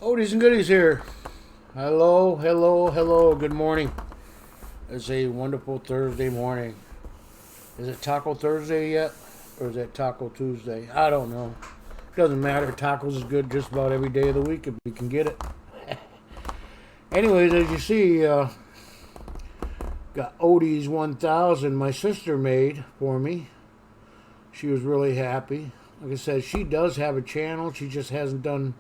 Oldies and Goodies here. Hello, hello, hello. Good morning. It's a wonderful Thursday morning. Is it Taco Thursday yet? Or is it Taco Tuesday? I don't know. Doesn't matter. Tacos is good just about every day of the week if we can get it. Anyways, as you see, got Oldies 1000 my sister made for me. She was really happy. Like I said, she does have a channel. She just hasn't done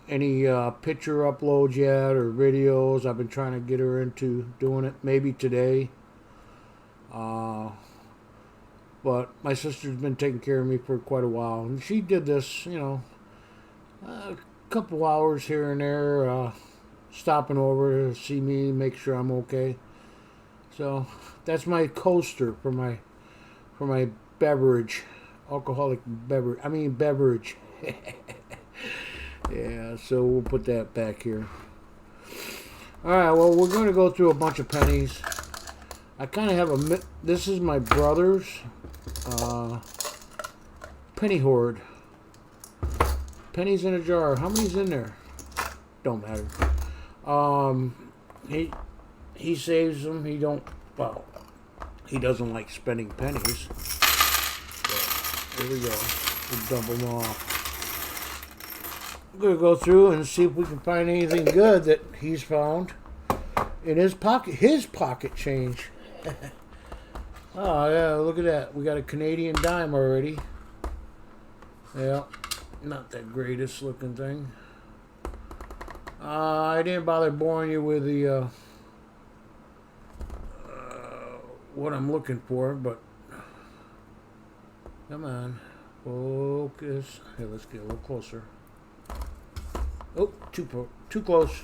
any picture uploads yet or videos. I've been trying to get her into doing it maybe today. But my sister's been taking care of me for quite a while. And she did this, a couple hours here and there, stopping over to see me, make sure I'm okay. So that's my coaster for my beverage, alcoholic beverage. Yeah, so we'll put that back here. Alright, well, we're going to go through a bunch of pennies. I kind of have this is my brother's penny hoard. Pennies in a jar. How many's in there? Don't matter. He saves them. He doesn't like spending pennies. So, here we go. We'll dump them off. I'm going to go through and see if we can find anything good that he's found in his pocket change. Oh, yeah, look at that. We got a Canadian dime already. Yeah, not the greatest looking thing. I didn't bother boring you with the what I'm looking for, but come on, focus. Here, let's get a little closer. Oh, too close.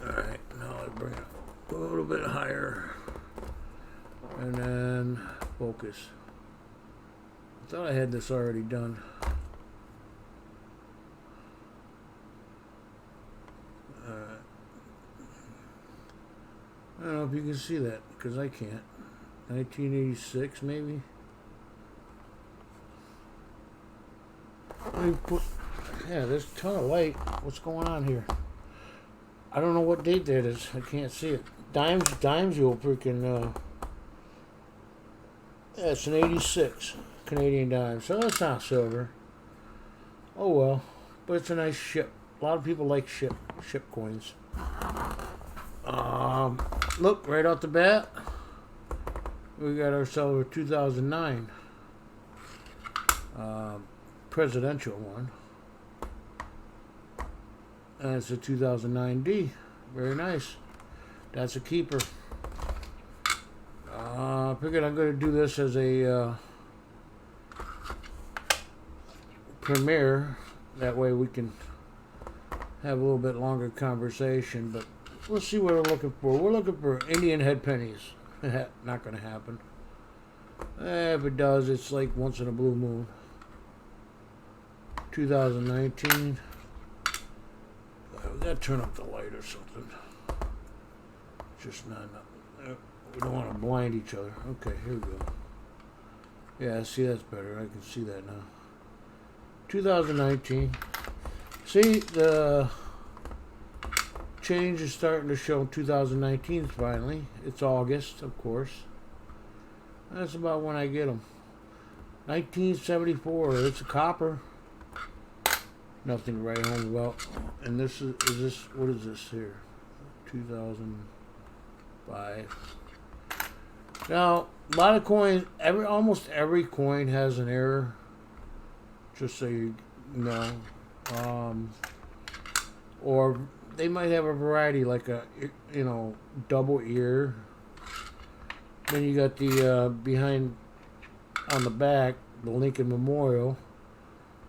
Alright, now I bring it a little bit higher. And then focus. I thought I had this already done. Alright. I don't know if you can see that, because I can't. 1986, maybe? Let me put... Yeah, there's a ton of light. What's going on here? I don't know what date that is. I can't see it. Dimes you'll freaking... Yeah, it's an 86 Canadian dime. So that's not silver. Oh well. But it's a nice ship. A lot of people like ship coins. Look, right off the bat, we got ourselves a 2009 presidential one. And it's a 2009D. Very nice. That's a keeper. I figured I'm going to do this as a premiere. That way we can have a little bit longer conversation. But we'll see what we're looking for. We're looking for Indian head pennies. Not going to happen. If it does, it's like once in a blue moon. 2019. We gotta turn up the light or something. Just not enough. We don't want to blind each other. Okay, here we go. Yeah, see, that's better. I can see that now. 2019. See, the change is starting to show 2019 finally. It's August, of course. That's about when I get them. 1974. It's a copper. Nothing to write home about. And this is this, what is this here? 2005. Now, a lot of coins, almost every coin has an error. Just so you know. Or they might have a variety, like a, double ear. Then you got the, behind, on the back, the Lincoln Memorial.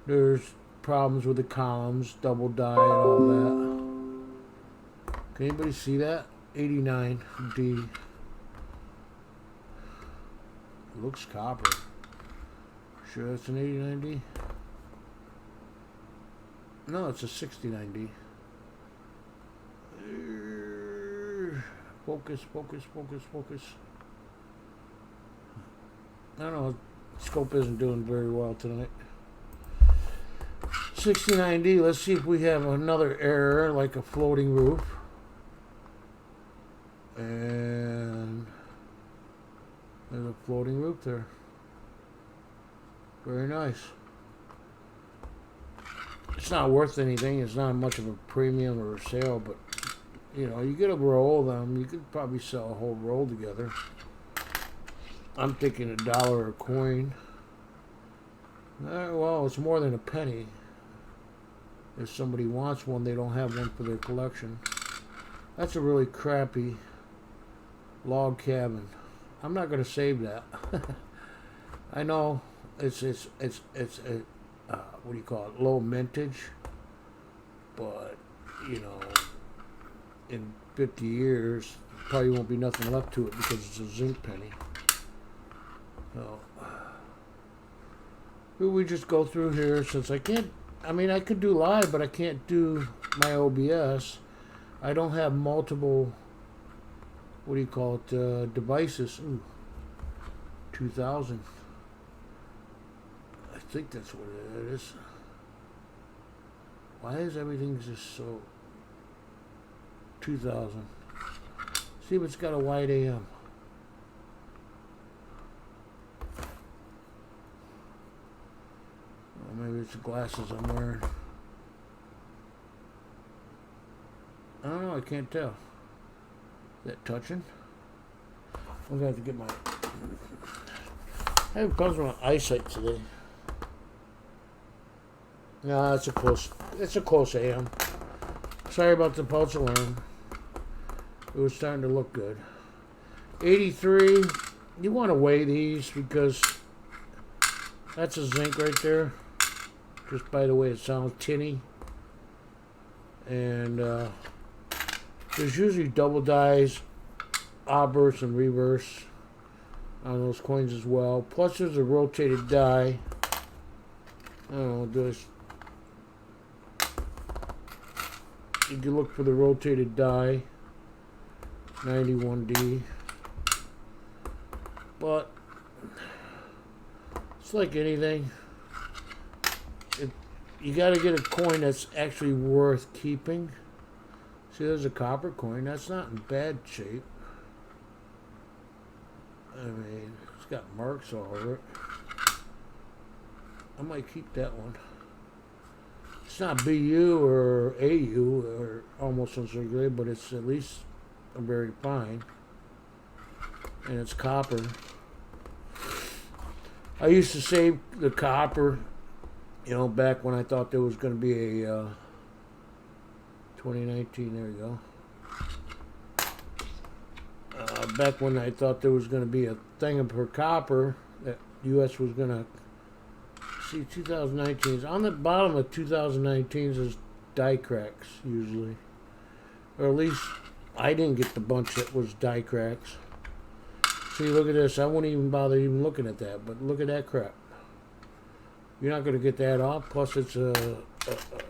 There's problems with the columns, double die and all that. Can anybody see that? 89D. Looks copper. Sure it's an 89D? No, it's a 69D. Focus. I don't know, scope isn't doing very well tonight. 69D, let's see if we have another error like a floating roof. And there's a floating roof there. Very nice. It's not worth anything. It's not much of a premium or a sale, but you know, you get a roll of them. You could probably sell a whole roll together. I'm thinking $1 a coin. Well, it's more than a penny. If somebody wants one, they don't have one for their collection. That's a really crappy log cabin. I'm not going to save that. I know it's a what do you call it? Low mintage, but you know, in 50 years, probably won't be nothing left to it because it's a zinc penny. So we just go through here since I can't. I mean, I could do live, but I can't do my OBS. I don't have multiple. What do you call it? Devices. Ooh, 2000. I think that's what it is. Why is everything just so 2000? See if it's got a wide AM. Well, maybe it's the glasses I'm wearing. I don't know, I can't tell. Is that touching? I'm gonna have to get my. I have problems with my eyesight today. No, it's a close AM. Sorry about the pulse alarm. It was starting to look good. 83. You want to weigh these because that's a zinc right there. Just by the way it sounds tinny. And there's usually double dies, obverse and reverse on those coins as well. Plus there's a rotated die. I don't know, you can look for the rotated die, 91D. But it's like anything. You got to get a coin that's actually worth keeping. See, there's a copper coin. That's not in bad shape. I mean, it's got marks all over it. I might keep that one. It's not BU or AU or almost uncirculated, but it's at least very fine. And it's copper. I used to save the copper, you know, back when I thought there was going to be a 2019, there you go. Back when I thought there was going to be a thing per copper that U.S. was going to see. 2019s on the bottom of 2019s is die cracks usually, or at least I didn't get the bunch that was die cracks. See, look at this. I won't even bother even looking at that, but look at that crap. You're not going to get that off. Plus, it's a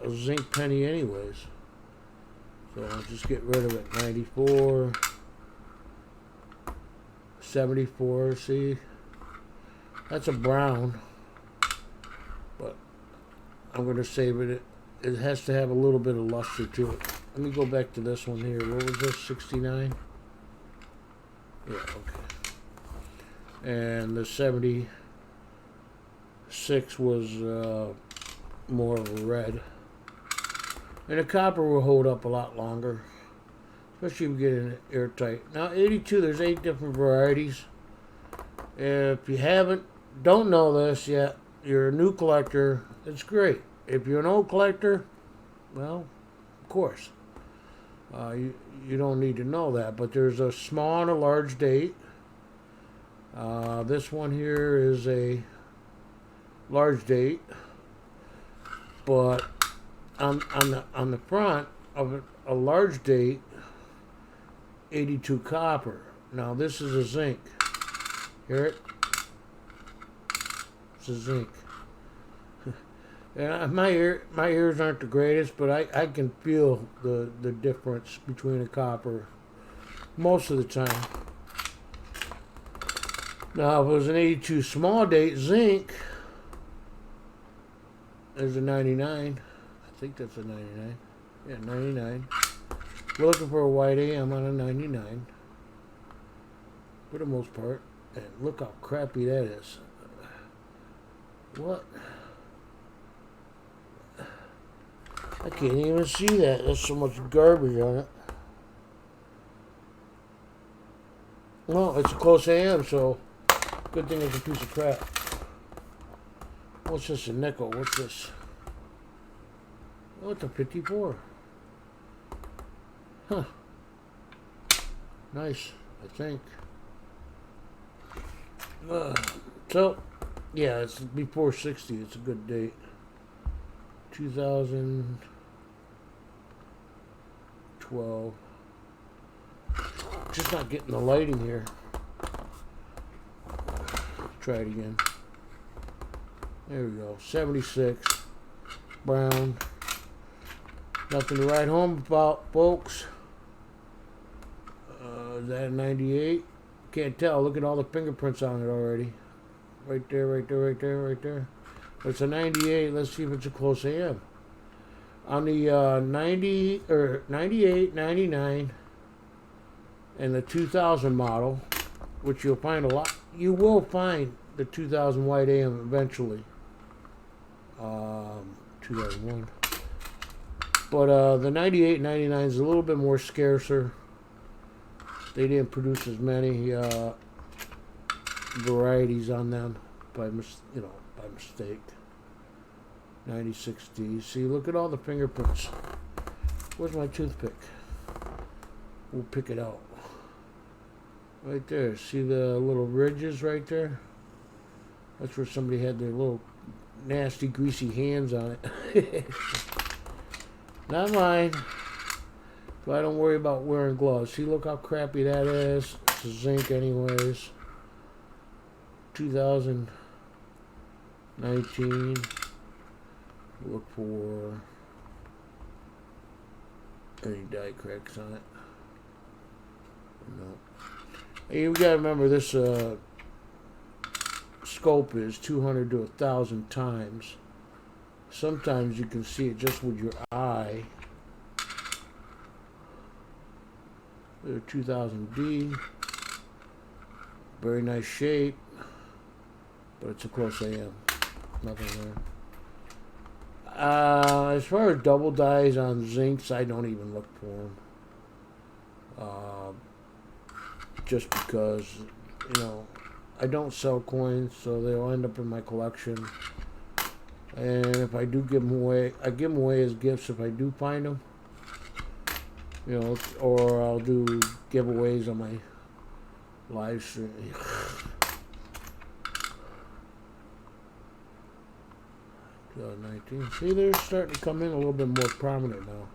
zinc penny anyways. So I'll just get rid of it. 94, 74. See, that's a brown. But I'm going to save it. It has to have a little bit of luster to it. Let me go back to this one here. What was this? 69? Yeah, okay. And the 76 was more of a red. And the copper will hold up a lot longer, especially if you get it airtight. Now 82, there's 8 different varieties. If you don't know this yet, you're a new collector, it's great. If you're an old collector, well, of course. You don't need to know that, but there's a small and a large date. This one here is a large date, but on the front of a large date, 82 copper. Now this is a zinc. Hear it? It's a zinc. And my ears aren't the greatest, but I can feel the difference between a copper most of the time. Now, if it was an 82 small date zinc, there's a 99. think that's a 99. Yeah, 99. We're looking for a white A. I'm on a 99. For the most part. And look how crappy that is. What? I can't even see that. There's so much garbage on it. Well, it's a close AM, so good thing it's a piece of crap. What's this? A nickel? What's this? Oh, it's a 54. Huh. Nice, I think. So, yeah, it's before 60. It's a good date. 2012. Just not getting the lighting here. Try it again. There we go. 76. Brown. Nothing to write home about, folks. Is that a 98? Can't tell. Look at all the fingerprints on it already. Right there, right there, right there, right there. It's a 98. Let's see if it's a close AM. On the 90 or 98, 99, and the 2000 model, which you'll find a lot. You will find the 2000 white AM eventually. 2001. But the 98, 99 is a little bit more scarcer. They didn't produce as many varieties on them by mistake. 96D. See, look at all the fingerprints. Where's my toothpick? We'll pick it out. Right there. See the little ridges right there? That's where somebody had their little nasty, greasy hands on it. Not mine. So I don't worry about wearing gloves. See, look how crappy that is. It's a zinc anyways. 2019. Look for any die cracks on it. No. Hey, you gotta remember this scope is 200 to 1,000 times. Sometimes you can see it just with your eye. There's 2000D. Very nice shape. But it's a close AM. Nothing there. As far as double dyes on zincs, I don't even look for them. Just because, I don't sell coins, so they'll end up in my collection. And if I do give them away, I give them away as gifts if I do find them. Or I'll do giveaways on my live stream. 2019. See, they're starting to come in a little bit more prominent now.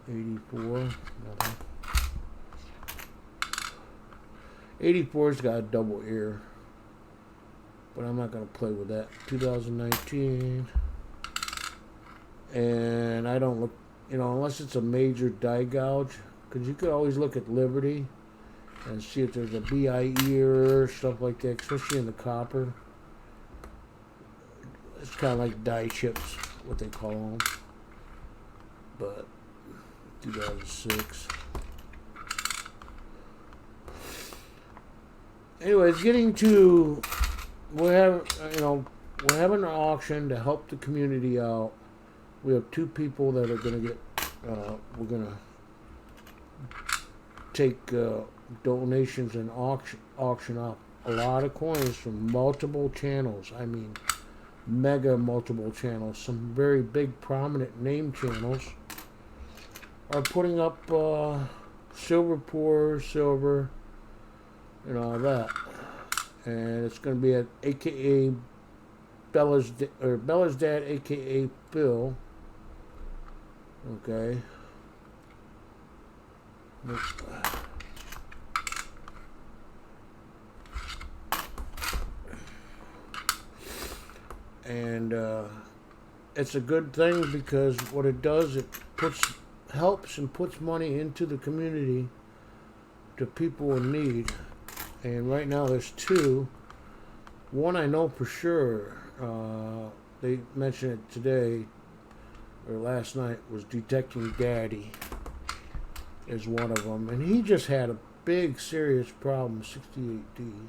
84. Nothing. 84's got a double ear. But I'm not going to play with that. 2019. And I don't look, unless it's a major die gouge. Because you could always look at Liberty and see if there's a BI ear, stuff like that, especially in the copper. It's kind of like die chips, what they call them. But 2006. Anyways, getting to, we're having an auction to help the community out. We have two people that are going to get, we're going to take donations and auction off a lot of coins from multiple channels. I mean, mega multiple channels. Some very big prominent name channels are putting up silver pour, silver, and all that. And it's going to be at AKA Bella's dad, AKA Phil. Okay. And it's a good thing because what it does, it helps and puts money into the community to people in need. And right now there's two. One I know for sure, they mentioned it today or last night, was Detecting Daddy is one of them. And he just had a big, serious problem, 68D.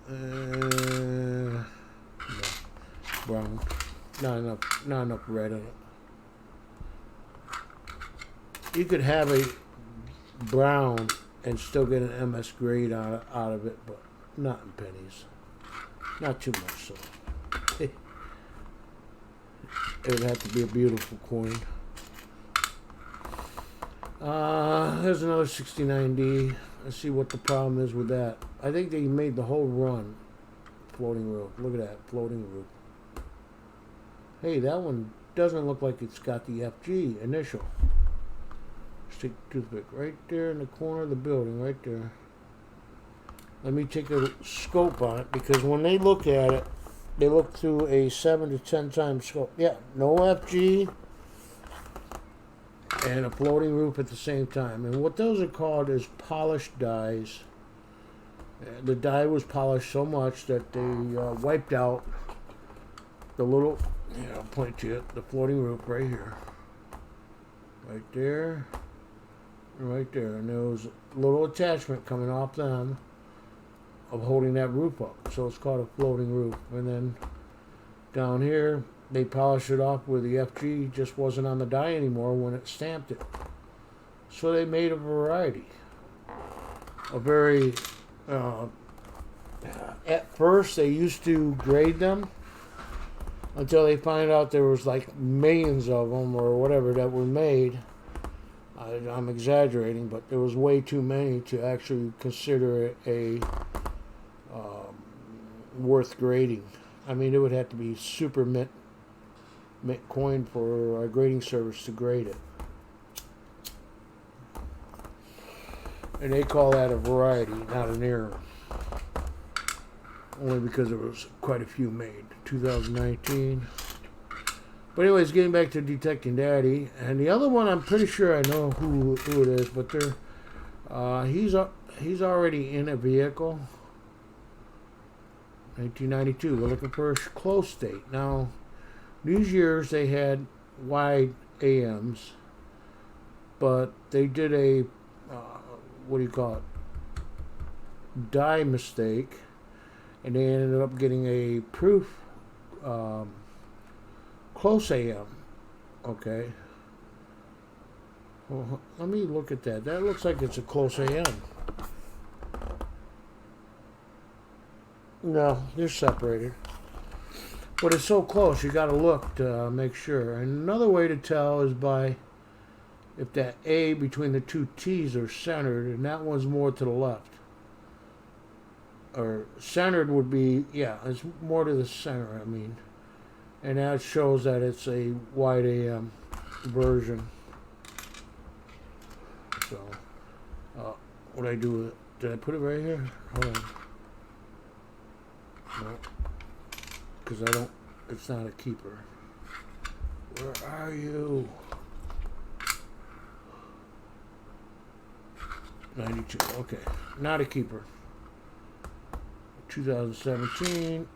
No, brown. Not enough red in it. You could have a brown and still get an MS grade out of it, but not in pennies. Not too much so. It would have to be a beautiful coin. There's another 69D. Let's see what the problem is with that. I think they made the whole run floating roof. Look at that, floating roof. Hey, that one doesn't look like it's got the FG initial. Stick toothpick right there in the corner of the building, right there. Let me take a scope on it, because when they look at it, they look through a 7 to 10 times scope. Yeah, no FG and a floating roof at the same time. And what those are called is polished dies. The die was polished so much that they wiped out the little, I'll point to it, the floating roof right here. Right there. Right there. And there was a little attachment coming off them of holding that roof up. So it's called a floating roof. And then down here, they polished it off where the FG just wasn't on the die anymore when it stamped it. So they made a variety. A very... at first, they used to grade them until they find out there was like millions of them or whatever that were made. I'm exaggerating, but there was way too many to actually consider it a worth grading. I mean, it would have to be super mint coin for a grading service to grade it. And they call that a variety, not an error. Only because there was quite a few made. 2019. But anyways, getting back to Detecting Daddy. And the other one, I'm pretty sure I know who it is, but they're, he's already in a vehicle. 1992. They're looking for a close state. Now, these years they had wide AMs, but they did a, what do you call it, die mistake, and they ended up getting a proof close AM. Okay. Well, let me look at that. That looks like it's a close AM. No, they're separated. But it's so close, you gotta look to make sure. And another way to tell is by if that A between the two T's are centered, and that one's more to the left. Or centered would be, yeah, it's more to the center, I mean. And that shows that it's a wide AM version. So, what did I do with it? Did I put it right here? Hold on. No. Because I don't, it's not a keeper. Where are you? 92, okay. Not a keeper. 2017.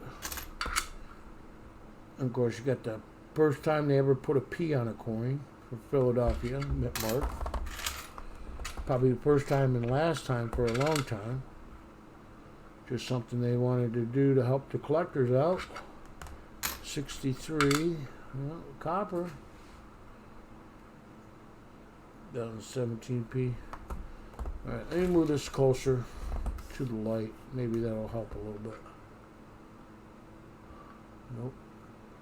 And of course, you got the first time they ever put a P on a coin for Philadelphia, Mint Mark. Probably the first time and last time for a long time. Just something they wanted to do to help the collectors out. 63, well, copper. 2017P. Alright, let me move this closer to the light. Maybe that'll help a little bit. Nope,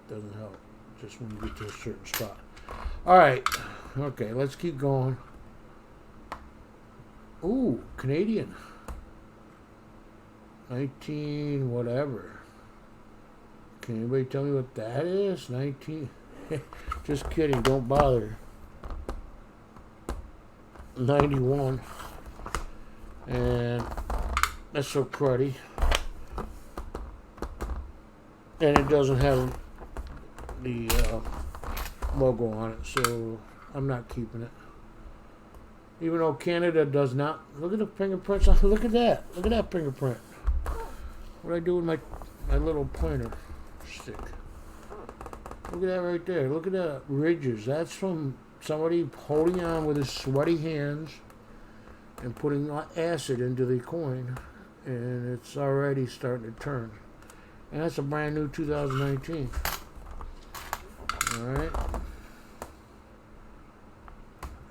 doesn't help. Just when you get to a certain spot. Alright, okay, let's keep going. Ooh, Canadian. 19 whatever. Can anybody tell me what that is? 19. Just kidding, don't bother. 91. And that's so cruddy. And it doesn't have the logo on it, so I'm not keeping it. Even though Canada does not. Look at the fingerprints. Look at that. Look at that fingerprint. What do I do with my little pointer stick? Look at that right there. Look at the ridges. That's from somebody holding on with his sweaty hands and putting acid into the coin, and it's already starting to turn. And that's a brand new 2019. Alright.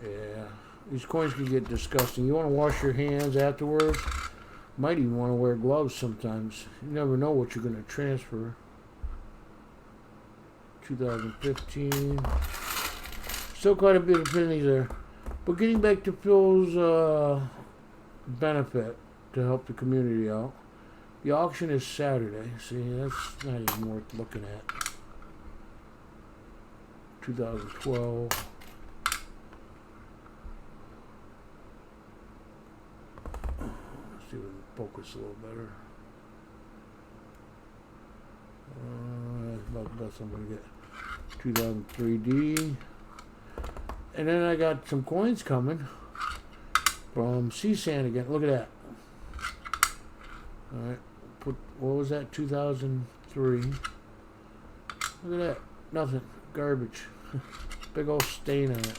Yeah. These coins can get disgusting. You want to wash your hands afterwards. Might even want to wear gloves sometimes. You never know what you're going to transfer. 2015. Still quite a bit of pennies there. But getting back to Phil's benefit to help the community out. The auction is Saturday. See, that's not even worth looking at. 2012. Let's see if we can focus a little better. That's about the best I'm going to get. 2003D. And then I got some coins coming from CSAN again. Look at that. Alright. What was that? 2003. Look at that. Nothing. Garbage. Big old stain on it.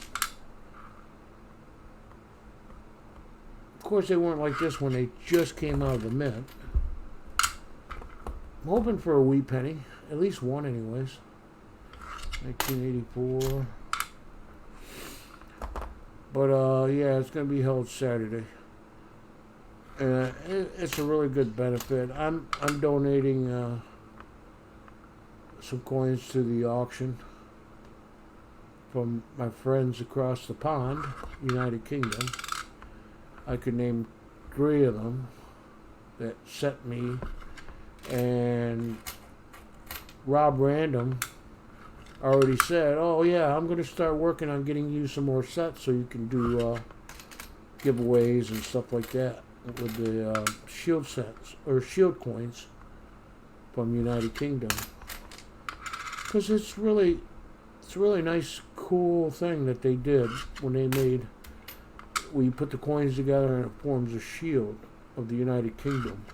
Of course, they weren't like this when they just came out of the mint. I'm hoping for a wee penny. At least one, anyways. 1984. But, yeah, it's going to be held Saturday. It's a really good benefit. I'm donating some coins to the auction from my friends across the pond, United Kingdom. I could name 3 of them that sent me, and Rob Random already said, oh yeah, I'm going to start working on getting you some more sets so you can do giveaways and stuff like that with the shield sets or shield coins from United Kingdom, because it's really nice, cool thing that they did when they made, we put the coins together and it forms a shield of the United Kingdom.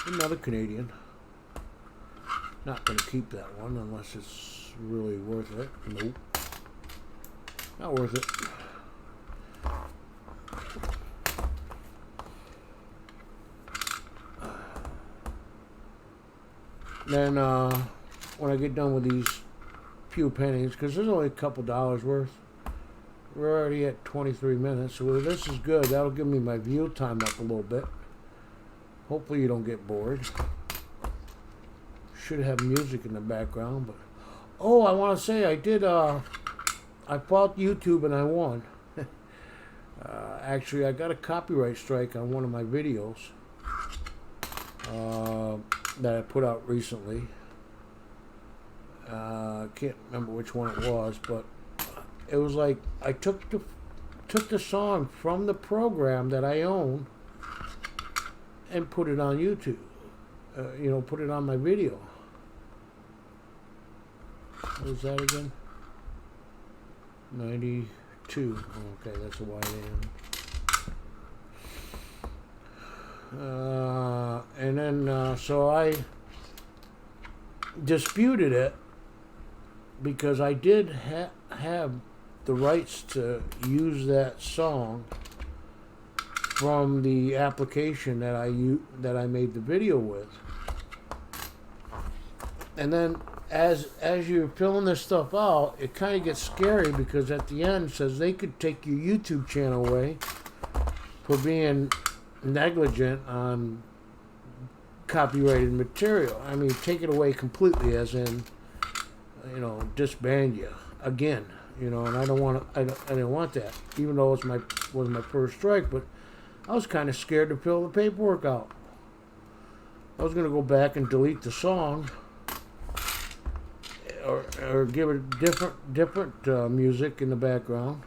Another Canadian. Not going to keep that one unless it's really worth it. Nope. Not worth it. Then when I get done with these few pennies, because there's only a couple dollars worth, we're already at 23 minutes, so this is good. That'll give me my view time up a little bit. Hopefully you don't get bored. Should have music in the background, but oh, I want to say I did. I fought YouTube and I won. Actually, I got a copyright strike on one of my videos that I put out recently. I can't remember which one it was, but it was like I took the song from the program that I own and put it on YouTube. You know, put it on my video. What was that again? 92. Okay, that's a YAM. And then, so I disputed it because I did have the rights to use that song from the application that I made the video with. And then as you're filling this stuff out, it kind of gets scary because at the end it says they could take your YouTube channel away for being negligent on copyrighted material. I mean, take it away completely, as in, you know, disband you again. You know, and I don't want to. I didn't want that, even though it was my first strike. But I was kind of scared to fill the paperwork out. I was going to go back and delete the song, or give it different music in the background.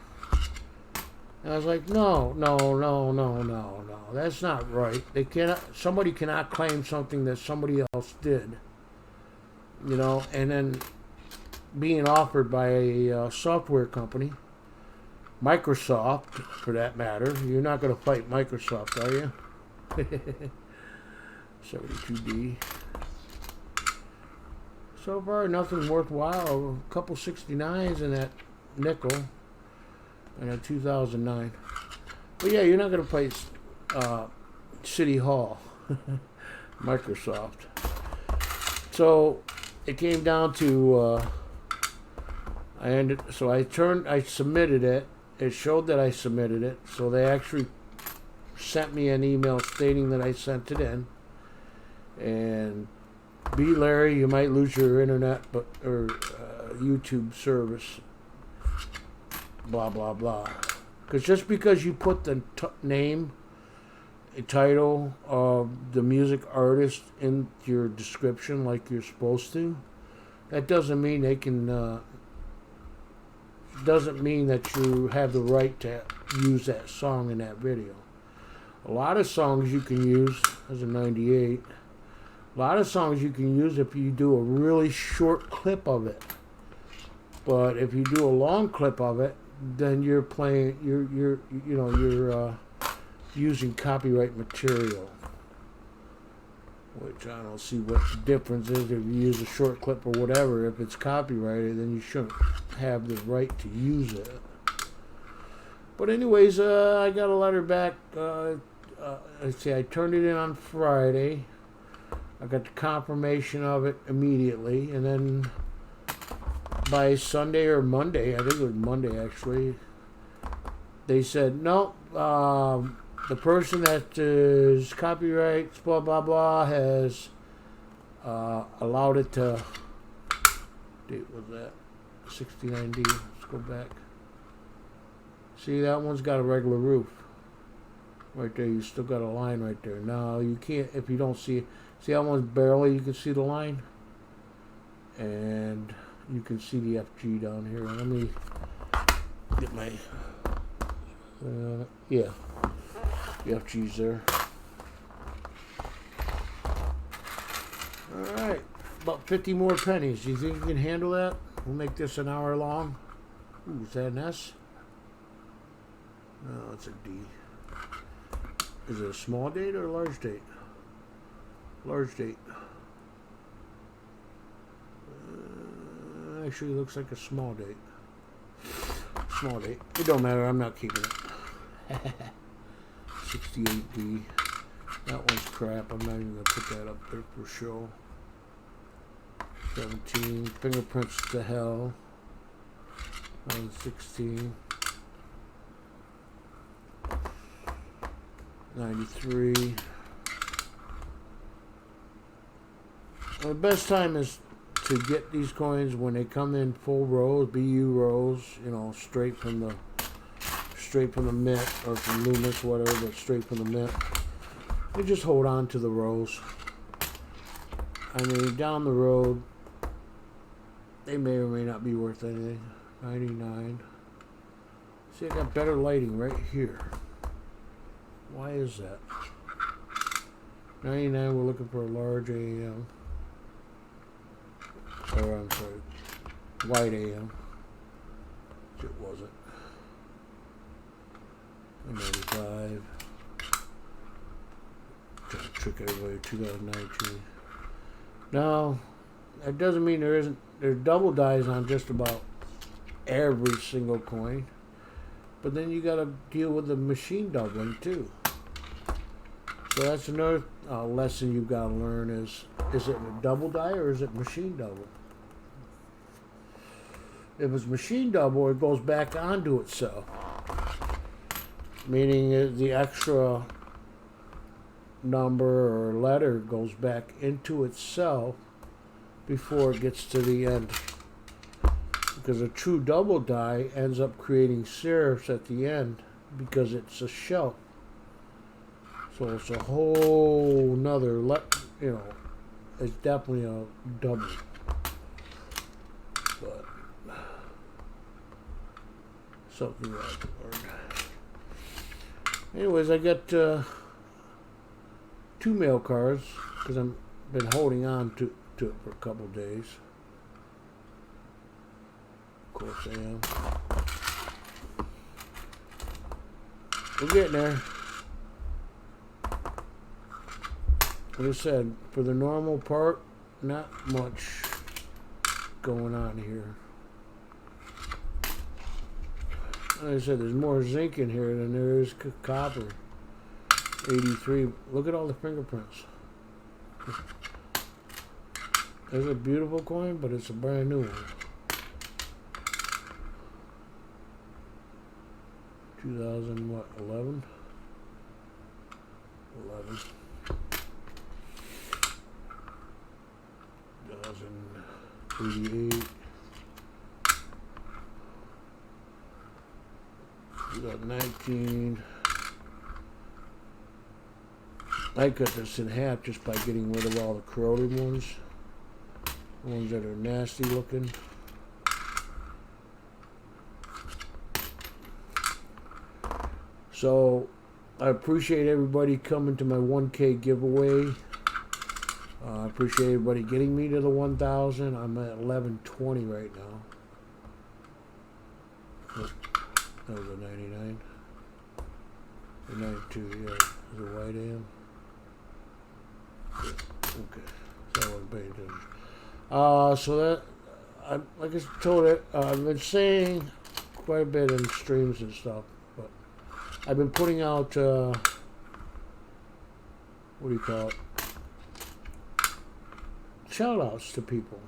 And I was like, no, that's not right. Somebody cannot claim something that somebody else did. You know, and then being offered by a software company, Microsoft, for that matter. You're not going to fight Microsoft, are you? 72D. So far, nothing worthwhile. A couple 69s and that nickel and a 2009. But yeah, you're not going to play City Hall, Microsoft. So it came down to I submitted it. It showed that I submitted it, so they actually sent me an email stating that I sent it in. And B. Larry, you might lose your internet or YouTube service. Blah blah blah. Because just because you put the name, title of the music artist in your description like you're supposed to, that doesn't mean they can. Doesn't mean that you have the right to use that song in that video. A lot of songs you can use as a 98. A lot of songs you can use if you do a really short clip of it. But if you do a long clip of it, then you're playing. You're using copyright material. Which I don't see what the difference is if you use a short clip or whatever. If it's copyrighted, then you shouldn't have the right to use it. But anyways, I got a letter back. Let's see, I turned it in on Friday. I got the confirmation of it immediately, and then by Sunday or Monday, I think it was Monday actually, they said no. The person that is copyrights, blah, blah, blah, has allowed it to, date was that, 69D, let's go back. See, that one's got a regular roof. Right there, you still got a line right there. No, you can't, if you don't see that one's barely, you can see the line. And you can see the FG down here. Let me get my, yeah. The FG's there. Alright, about 50 more pennies. Do you think you can handle that? We'll make this an hour long. Ooh, is that an S? No, it's a D. Is it a small date or a large date? Large date. Actually, looks like a small date. Small date. It don't matter. I'm not keeping it. 68D. That one's crap. I'm not even going to put that up there for show. 17. Fingerprints to Hell. 16. 93. The best time is to get these coins when they come in full rows, BU rows, you know, straight from the mint or from Loomis, whatever, but straight from the mint. You just hold on to the rows. I mean, down the road, they may or may not be worth anything. 99. See, I got better lighting right here. Why is that? 99, we're looking for a large AM. Or, I'm sorry, white AM. It wasn't. 95. Trying to trick everybody. 2019. Now, that doesn't mean there's double dies on just about every single coin. But then you got to deal with the machine doubling too. So that's another lesson you've got to learn is it a double die or is it machine double? If it's machine double, it goes back onto itself. Meaning the extra number or letter goes back into itself before it gets to the end. Because a true double die ends up creating serifs at the end because it's a shelf. So it's a whole nother, it's definitely a double. But something you have to learn. Anyways, I got 2 mail cards because I've been holding on to it for a couple of days. Of course I am. We're getting there. like I said, for the normal part, not much going on here. Like I said, there's more zinc in here than there is copper. 83. Look at all the fingerprints. It's a beautiful coin, but it's a brand new one. 2011? 11. 2088. 2019. I cut this in half just by getting rid of all the corroded ones. The ones that are nasty looking. So I appreciate everybody coming to my 1K giveaway. I appreciate everybody getting me to the 1,000. I'm at 1120 right now. Oh, that was a 99. A 92, yeah. Is it white AM? Yeah, okay. So I wasn't paying attention. So that, like I told it, I've been saying quite a bit in streams and stuff, but I've been putting out, what do you call it? Shout outs to people.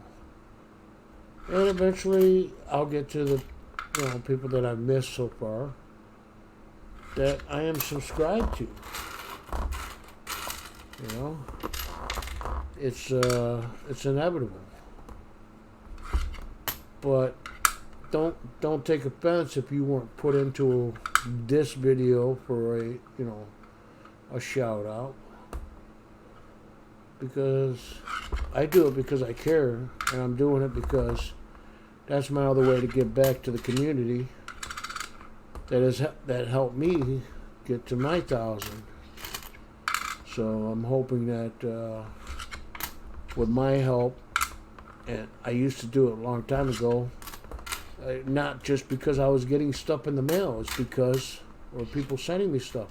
And eventually I'll get to the, people that I've missed so far that I am subscribed to. It's inevitable. But don't take offense if you weren't put into this video for a shout out, because I do it because I care, and I'm doing it because that's my other way to give back to the community that helped me get to my 1,000. So I'm hoping that with my help, and I used to do it a long time ago, not just because I was getting stuff in the mail, it's because, or people sending me stuff.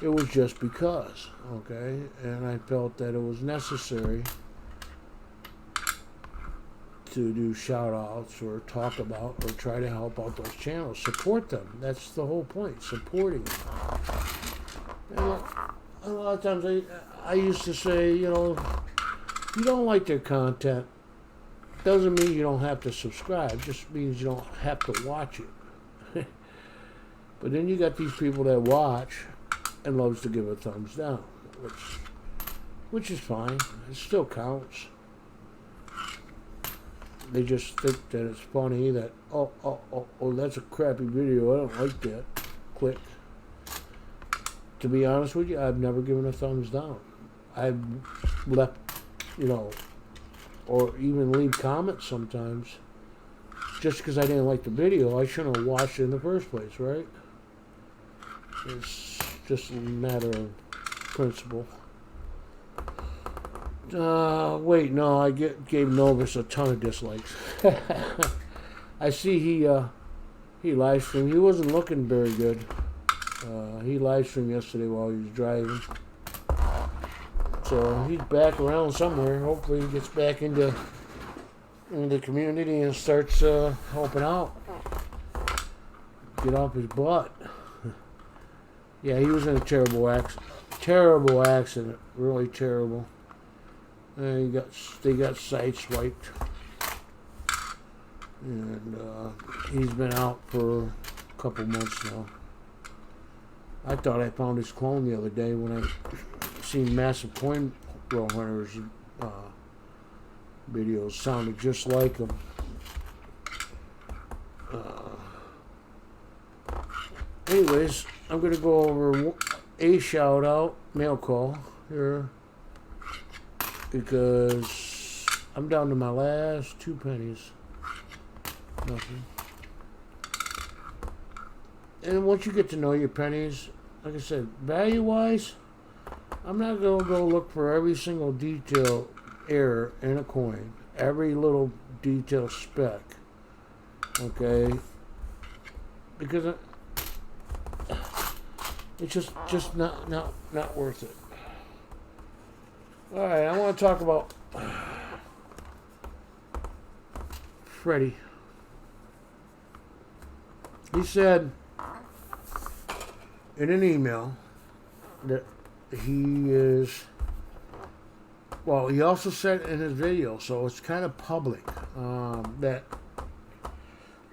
It was just because, okay? And I felt that it was necessary to do shout outs or talk about or try to help out those channels. Support them. That's the whole point, supporting them. And a lot of times I used to say, you don't like their content, doesn't mean you don't have to subscribe. It just means you don't have to watch it. But then you got these people that watch and loves to give a thumbs down, which is fine. It still counts. They just think that it's funny that, oh, that's a crappy video, I don't like that. Click. To be honest with you, I've never given a thumbs down. I've left, or even leave comments sometimes. Just because I didn't like the video, I shouldn't have watched it in the first place, right? It's just a matter of principle. Wait, no, I gave Novus a ton of dislikes. I see he live streamed. He wasn't looking very good. He live streamed yesterday while he was driving. So he's back around somewhere. Hopefully he gets back into the community and starts helping out. Get off his butt. Yeah, he was in a terrible accident. Terrible accident. Really terrible. And they got sideswiped. And he's been out for a couple months now. I thought I found his clone the other day when I seen Massive Coin Roll Hunters videos. Sounded just like him. Anyways, I'm going to go over a shout out, mail call here, because I'm down to my last 2 pennies. Nothing. And once you get to know your pennies, like I said, value-wise, I'm not going to go look for every single detail error in a coin, every little detail speck, okay? Because it's just not worth it. Alright, I want to talk about Freddie. He said in an email that he is, well, he also said in his video, so it's kind of public, that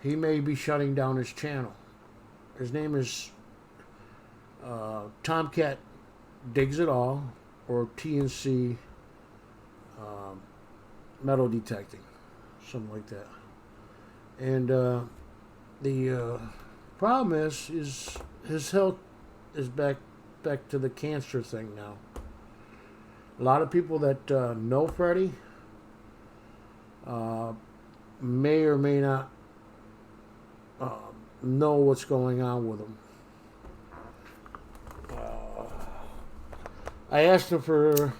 he may be shutting down his channel. His name is Tomcat Digs It All, or TNC Metal Detecting, something like that. And the problem is his health is back to the cancer thing now. A lot of people that know Freddie may or may not know what's going on with him. I asked him for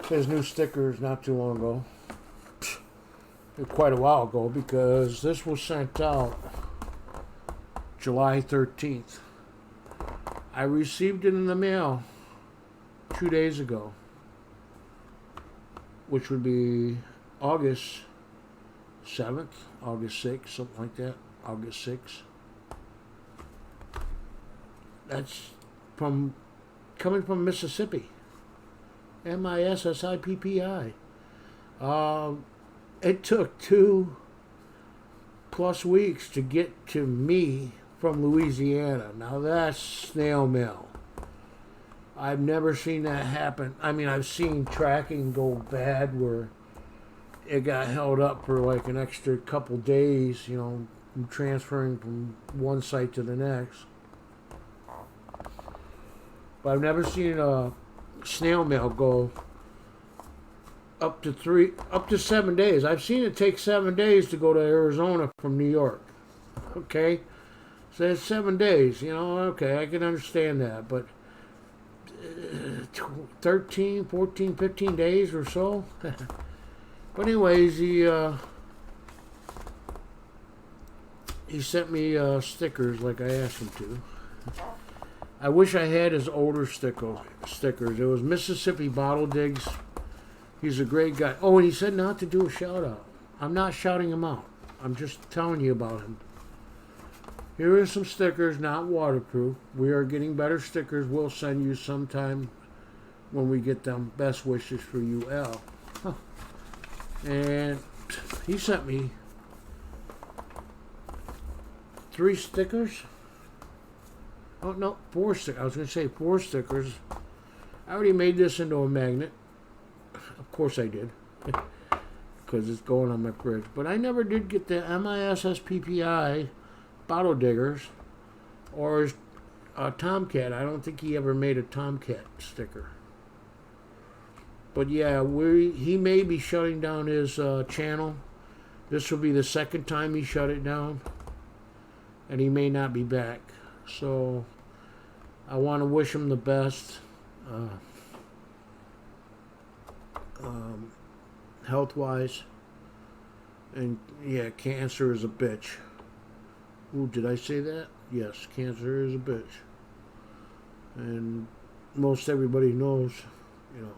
his new stickers not too long ago. Quite a while ago, because this was sent out July 13th. I received it in the mail 2 days ago, which would be August 7th, August 6th, something like that, August 6th. That's coming from Mississippi. Mississippi. It took 2+ weeks to get to me from Louisiana. Now that's snail mail. I've never seen that happen. I mean, I've seen tracking go bad where it got held up for like an extra couple days, you know, transferring from one site to the next. But I've never seen a snail mail go up to 7 days. I've seen it take 7 days to go to Arizona from New York. Okay? So it's 7 days, you know, okay, I can understand that, but 13, 14, 15 days or so. But anyways, he sent me stickers like I asked him to. I wish I had his older stickers. It was Mississippi Bottle Digs. He's a great guy. Oh, and he said not to do a shout out. I'm not shouting him out. I'm just telling you about him. Here are some stickers, not waterproof. We are getting better stickers. We'll send you sometime when we get them. Best wishes for you, L. Huh. And he sent me 3 stickers. Oh, no, 4 stickers. I was going to say 4 stickers. I already made this into a magnet. Of course I did. Because it's going on my fridge. But I never did get the Mississippi bottle diggers or his Tomcat. I don't think he ever made a Tomcat sticker. But yeah, he may be shutting down his channel. This will be the second time he shut it down. And he may not be back. So I want to wish him the best. Health-wise. And yeah, cancer is a bitch. Ooh, did I say that? Yes, cancer is a bitch. And most everybody knows, you know,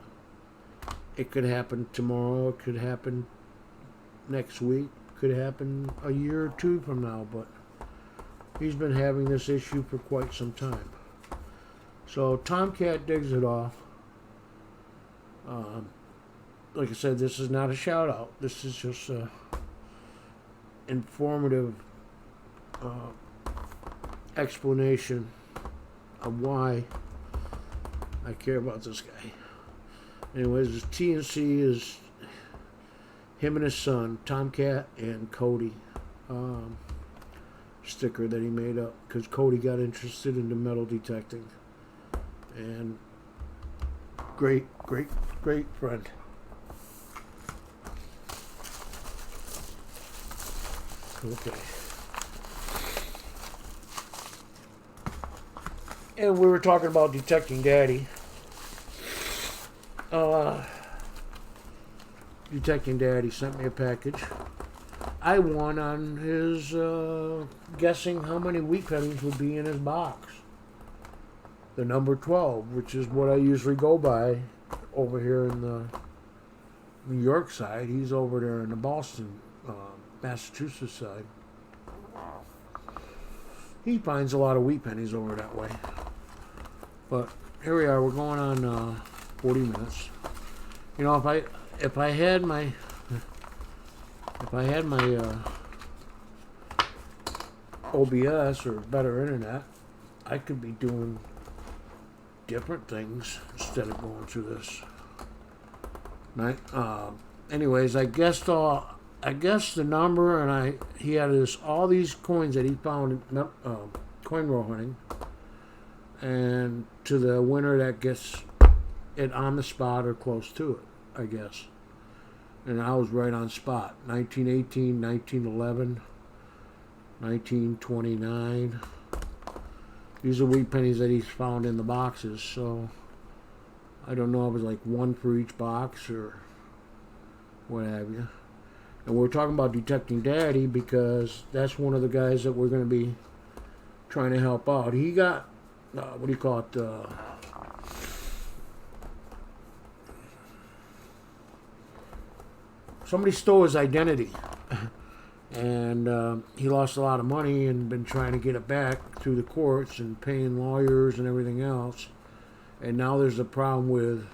it could happen tomorrow, it could happen next week, it could happen a year or 2 from now, but he's been having this issue for quite some time. So Tomcat Digs It Off. Like I said, this is not a shout out. This is just a informative explanation of why I care about this guy. Anyways, this TNC is him and his son, Tomcat and Cody, sticker that he made up because Cody got interested in the metal detecting. And great friend. Okay. And we were talking about detecting Daddy. Detecting Daddy sent me a package. I won on his guessing how many wheat pennies would be in his box. the number 12, which is what I usually go by over here in the New York side. He's over there in the Boston, Massachusetts side. He finds a lot of wheat pennies over that way. But here we are. We're going on 40 minutes. You know, if I had my OBS or better internet, I could be doing different things instead of going through this. Anyways, I guessed the number, and he had all these coins that he found coin roll hunting, and to the winner that gets it on the spot or close to it, I guess. And I was right on spot. 1918, 1911, 1929. These are wheat pennies that he's found in the boxes, so I don't know if it's like one for each box or what have you. And we're talking about Detecting Daddy because that's one of the guys that we're going to be trying to help out. He got, what do you call it? Somebody stole his identity. And he lost a lot of money and been trying to get it back through the courts and paying lawyers and everything else. And now there's a problem with,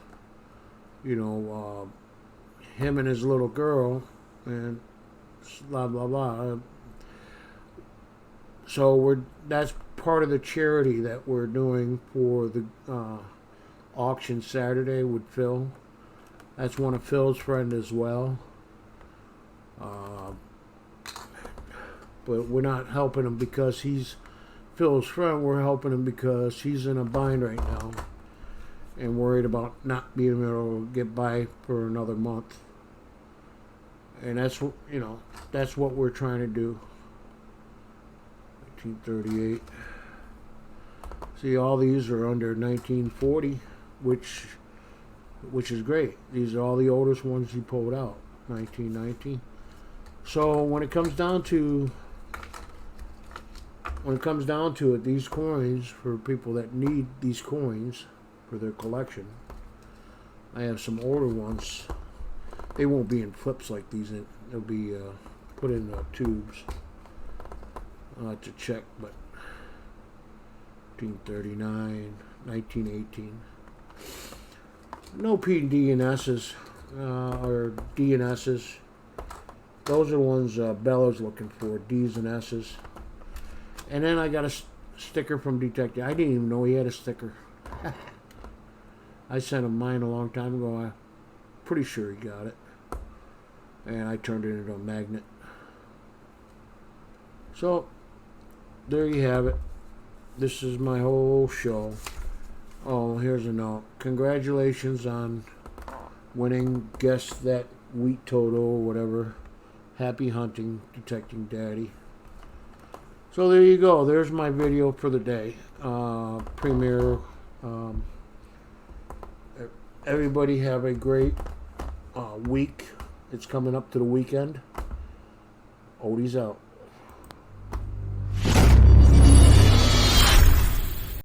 him and his little girl and blah, blah, blah. So that's part of the charity that we're doing for the auction Saturday with Phil. That's one of Phil's friends as well. But we're not helping him because he's Phil's friend. We're helping him because he's in a bind right now and worried about not being able to get by for another month. And that's what we're trying to do. 1938. See, all these are under 1940, which is great. These are all the oldest ones he pulled out. 1919. So when it comes down to it, these coins, for people that need these coins for their collection, I have some older ones. They won't be in flips like these. They'll be put in tubes. I'll have to check, but 1939, 1918. No P and D and S's or D and S's. Those are the ones Bella's looking for, D's and S's. And then I got a sticker from Detective. I didn't even know he had a sticker. I sent him mine a long time ago. I'm pretty sure he got it. And I turned it into a magnet. So, there you have it. This is my whole show. Oh, here's a note. Congratulations on winning Guess That Wheat Toto or whatever. Happy hunting, Detecting Daddy. So there you go. There's my video for the day. Premiere. Everybody have a great week. It's coming up to the weekend. Oldies out.